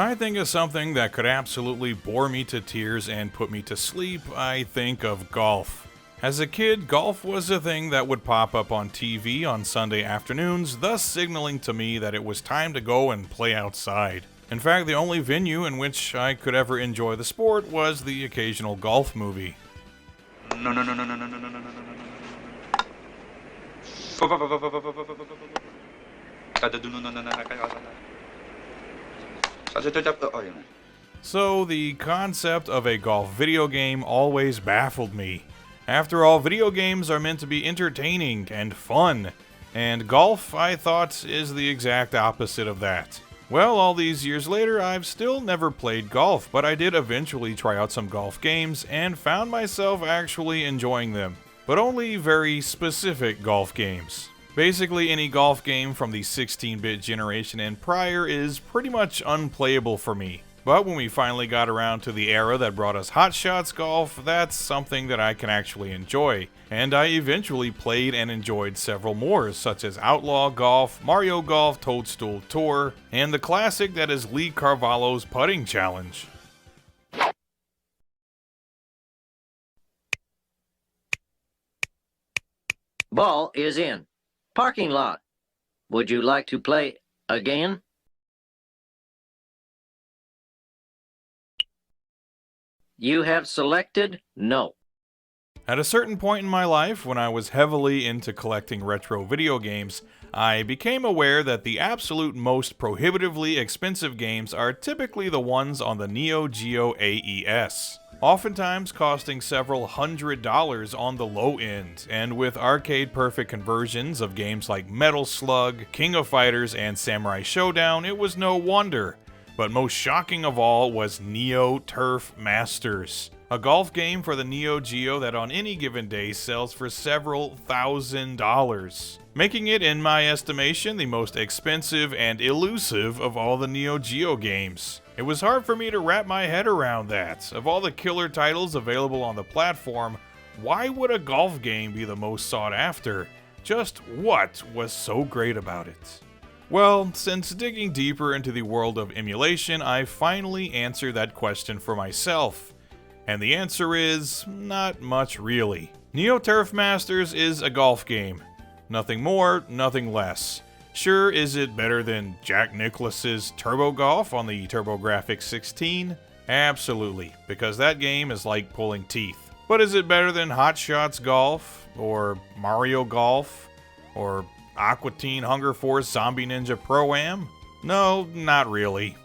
I think of something that could absolutely bore me to tears and put me to sleep, I think of golf. As a kid, golf was a thing that would pop up on TV on Sunday afternoons, thus signaling to me that it was time to go and play outside. In fact, the only venue in which I could ever enjoy the sport was the occasional golf movie. No. So the concept of a golf video game always baffled me. After all, video games are meant to be entertaining and fun, and golf, I thought, is the exact opposite of that. Well, all these years later, I've still never played golf, but I did eventually try out some golf games and found myself actually enjoying them. But only very specific golf games. Basically, any golf game from the 16-bit generation and prior is pretty much unplayable for me. But when we finally got around to the era that brought us Hot Shots Golf, that's something that I can actually enjoy. And I eventually played and enjoyed several more, such as Outlaw Golf, Mario Golf Toadstool Tour, and the classic that is Lee Carvalho's Putting Challenge. Ball is in. Parking lot. Would you like to play again? You have selected no. At a certain point in my life, when I was heavily into collecting retro video games, I became aware that the absolute most prohibitively expensive games are typically the ones on the Neo Geo AES. Oftentimes costing several $100s on the low end, and with arcade-perfect conversions of games like Metal Slug, King of Fighters, and Samurai Showdown, it was no wonder. But most shocking of all was Neo Turf Masters, a golf game for the Neo Geo that on any given day sells for several $1,000s, making it, in my estimation, the most expensive and elusive of all the Neo Geo games. It was hard for me to wrap my head around that. Of all the killer titles available on the platform, why would a golf game be the most sought after? Just what was so great about it? Well, since digging deeper into the world of emulation, I finally answered that question for myself. And the answer is, not much really. Neo Turf Masters is a golf game. Nothing more, nothing less. Sure, is it better than Jack Nicklaus's Turbo Golf on the TurboGrafx 16? Absolutely, because that game is like pulling teeth. But is it better than Hot Shots Golf, or Mario Golf, or Aqua Teen Hunger Force Zombie Ninja Pro-Am? No, not really.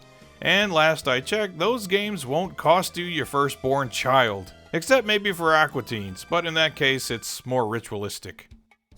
And last I checked, those games won't cost you your firstborn child. Except maybe for Aqua Teens, but in that case it's more ritualistic.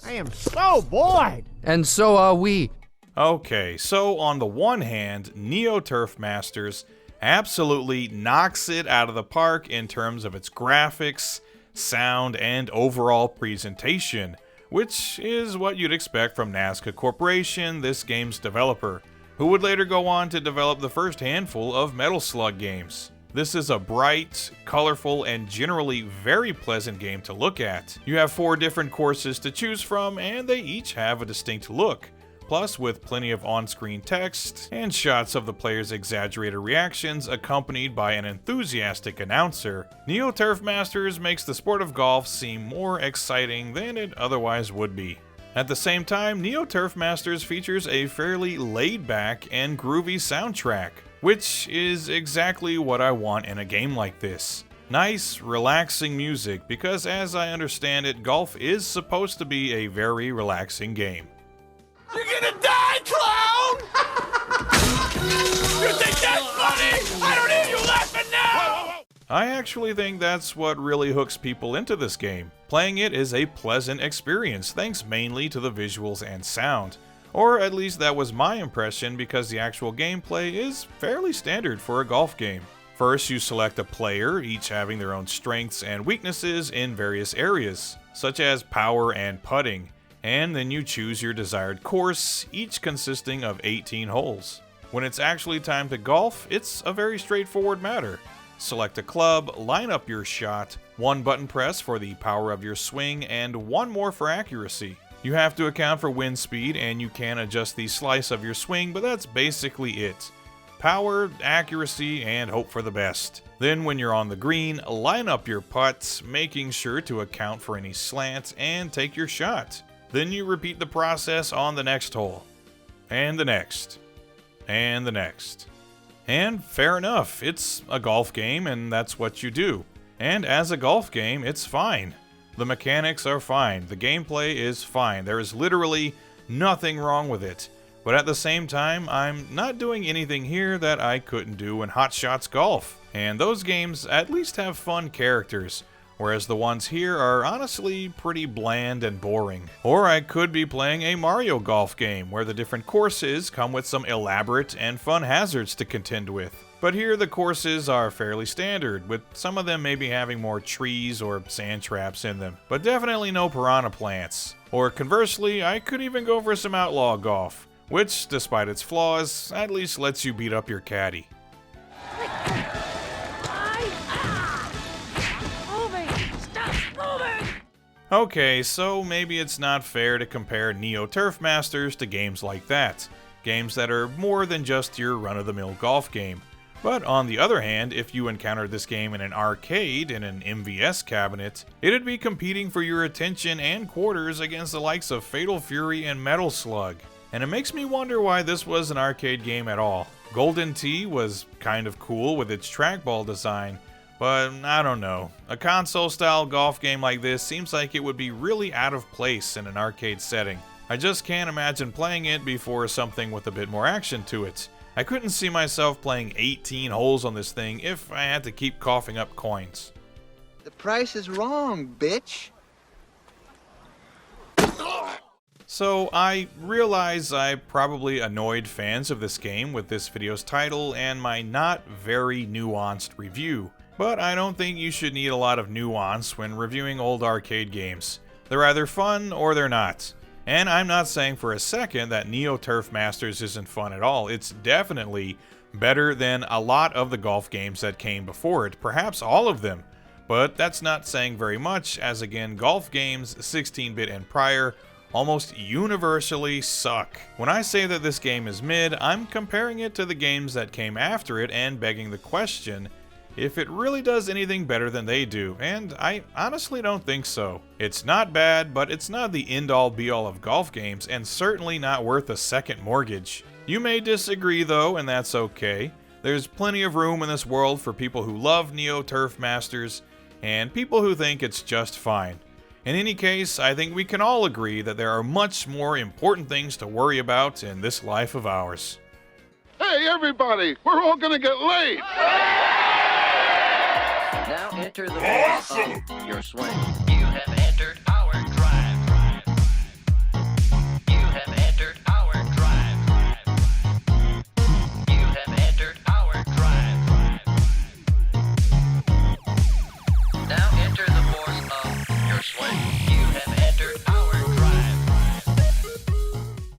I am so bored! And so are we. Okay, so on the one hand, Neo Turf Masters absolutely knocks it out of the park in terms of its graphics, sound, and overall presentation, which is what you'd expect from Nazca Corporation, this game's developer, who would later go on to develop the first handful of Metal Slug games. This is a bright, colorful, and generally very pleasant game to look at. You have 4 different courses to choose from, and they each have a distinct look, plus with plenty of on-screen text and shots of the players' exaggerated reactions accompanied by an enthusiastic announcer. Neo Turf Masters makes the sport of golf seem more exciting than it otherwise would be. At the same time, Neo Turf Masters features a fairly laid-back and groovy soundtrack, which is exactly what I want in a game like this. Nice, relaxing music, because as I understand it, golf is supposed to be a very relaxing game. You're gonna die, clown! You think that's funny? I don't hear you laughing now! I actually think that's what really hooks people into this game. Playing it is a pleasant experience, thanks mainly to the visuals and sound. Or at least that was my impression, because the actual gameplay is fairly standard for a golf game. First, you select a player, each having their own strengths and weaknesses in various areas, such as power and putting, and then you choose your desired course, each consisting of 18 holes. When it's actually time to golf, it's a very straightforward matter. Select a club, line up your shot, 1 button press for the power of your swing, and 1 more for accuracy. You have to account for wind speed, and you can adjust the slice of your swing, but that's basically it. power, accuracy, and hope for the best. Then when you're on the green, line up your putts, making sure to account for any slants, and take your shot. Then you repeat the process on the next hole. And the next. And the next. And fair enough, it's a golf game and that's what you do. And as a golf game, it's fine. The mechanics are fine, the gameplay is fine, there is literally nothing wrong with it. But at the same time, I'm not doing anything here that I couldn't do in Hot Shots Golf. And those games at least have fun characters, whereas the ones here are honestly pretty bland and boring. Or I could be playing a Mario Golf game, where the different courses come with some elaborate and fun hazards to contend with. But here the courses are fairly standard, with some of them maybe having more trees or sand traps in them, but definitely no piranha plants. Or conversely, I could even go for some outlaw golf, which, despite its flaws, at least lets you beat up your caddy. Okay, so maybe it's not fair to compare Neo Turf Masters to games like that, games that are more than just your run-of-the-mill golf game. But on the other hand, if you encountered this game in an arcade in an MVS cabinet, it'd be competing for your attention and quarters against the likes of Fatal Fury and Metal Slug. And it makes me wonder why this was an arcade game at all. Golden Tee was kind of cool with its trackball design, but I don't know. A console-style golf game like this seems like it would be really out of place in an arcade setting. I just can't imagine playing it before something with a bit more action to it. I couldn't see myself playing 18 holes on this thing if I had to keep coughing up coins. The price is wrong, bitch. So I realize I probably annoyed fans of this game with this video's title and my not very nuanced review. But I don't think you should need a lot of nuance when reviewing old arcade games. They're either fun or they're not. And I'm not saying for a second that Neo Turf Masters isn't fun at all. It's definitely better than a lot of the golf games that came before it, perhaps all of them. But that's not saying very much, as again, golf games 16-bit and prior almost universally suck. When I say that this game is mid, I'm comparing it to the games that came after it and begging the question if it really does anything better than they do, and I honestly don't think so. It's not bad, but it's not the end-all be-all of golf games, and certainly not worth a second mortgage. You may disagree though, and that's okay. There's plenty of room in this world for people who love Neo Turf Masters, and people who think it's just fine. In any case, I think we can all agree that there are much more important things to worry about in this life of ours. Hey everybody, we're all gonna get laid! Now enter the ball of your swing.